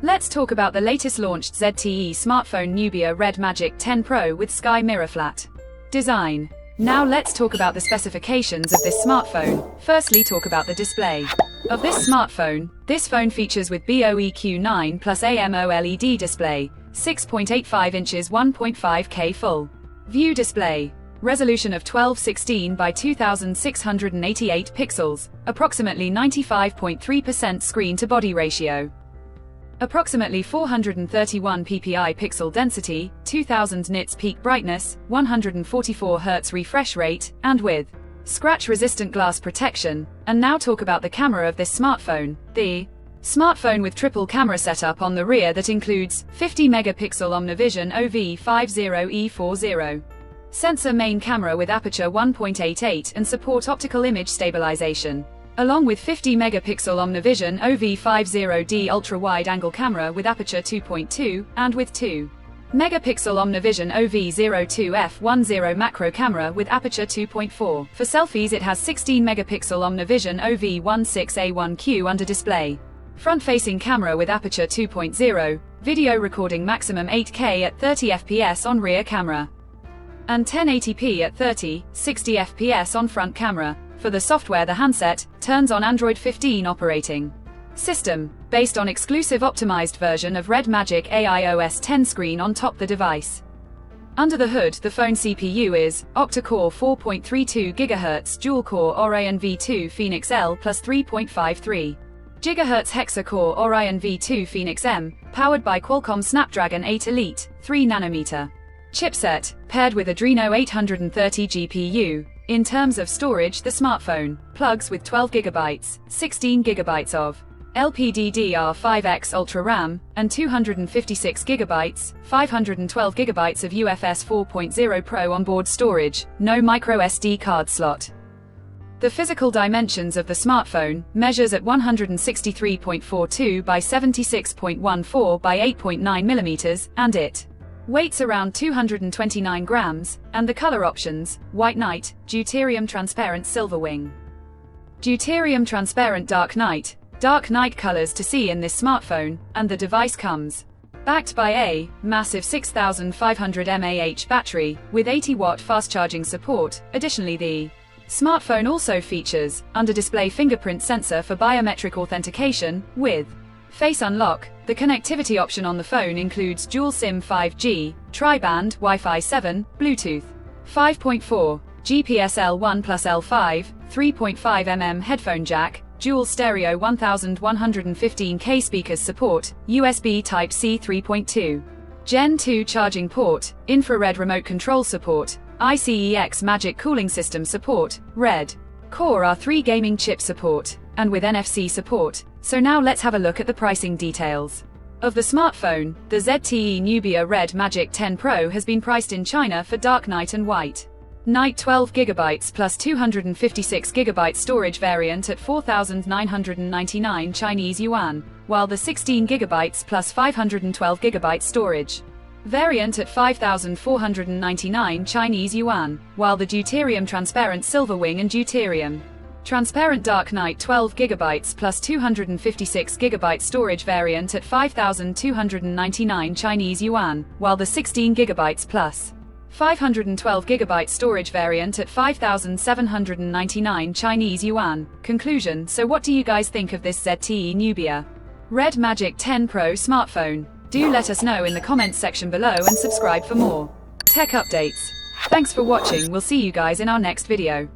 Let's talk about the latest launched ZTE smartphone Nubia RedMagic 10 Pro with Sky Mirror Flat design. Now let's talk about the specifications of this smartphone. Firstly, talk about the display of this smartphone. This phone features with BOEQ9 plus AMOLED display, 6.85 inches 1.5K full view display. Resolution of 1216 by 2688 pixels, approximately 95.3% screen-to-body ratio. Approximately 431 ppi pixel density, 2000 nits peak brightness, 144 Hz refresh rate, and with scratch-resistant glass protection. And now talk about the camera of this smartphone. The smartphone with triple camera setup on the rear that includes 50 megapixel Omnivision OV50E40. Sensor main camera with aperture 1.88 and support optical image stabilization, along with 50 megapixel Omnivision OV50D ultra-wide-angle camera with aperture 2.2, and with 2 megapixel Omnivision OV02F10 macro camera with aperture 2.4. For selfies it has 16 megapixel Omnivision OV16A1Q under display. Front-facing camera with aperture 2.0, video recording maximum 8K at 30 fps on rear camera, and 1080p at 30, 60 fps on front camera. For the software, the handset turns on Android 15 operating system, based on exclusive optimized version of RedMagic AI OS 10 screen on top the device. Under the hood, the phone CPU is octa-core 4.32 GHz dual-core Orion V2 Infinix L plus 3.53 GHz hexa-core Orion V2 Infinix M, powered by Qualcomm Snapdragon 8 Elite 3nm chipset, paired with Adreno 830 GPU. In terms of storage, the smartphone plugs with 12 GB, 16 GB of LPDDR5X Ultra RAM, and 256 GB, 512 GB of UFS 4.0 Pro onboard storage, no micro SD card slot. The physical dimensions of the smartphone measures at 163.42 by 76.14 by 8.9 mm, and it weights around 229 grams, and the color options: White Night, Deuterium Transparent Silver Wing, Deuterium Transparent Dark Night colors to see in this smartphone, and the device comes backed by a massive 6500 mAh battery with 80-watt fast charging support. Additionally, the smartphone also features under-display fingerprint sensor for biometric authentication with Face Unlock. The connectivity option on the phone includes dual SIM 5G, tri-band, Wi-Fi 7, Bluetooth 5.4, GPS L1 plus L5, 3.5mm headphone jack, dual stereo 1115K speakers support, USB Type-C 3.2, Gen 2 charging port, infrared remote control support, ICEX Magic cooling system support, Red Core R3 gaming chip support, and with NFC support. So now let's have a look at the pricing details of the smartphone. The ZTE Nubia RedMagic 10 Pro has been priced in China for Dark Night and White Night 12 GB plus 256 GB storage variant at 4,999 Chinese yuan, while the 16 GB plus 512 GB storage variant at 5,499 Chinese yuan, while the Deuterium Transparent Silver Wing and Deuterium Transparent Dark Night 12 GB plus 256 GB storage variant at 5,299 Chinese yuan, while the 16 GB plus 512 GB storage variant at 5,799 Chinese yuan. Conclusion: so what do you guys think of this ZTE Nubia RedMagic 10 Pro smartphone? Do let us know in the comments section below and subscribe for more tech updates. Thanks for watching. We'll see you guys in our next video.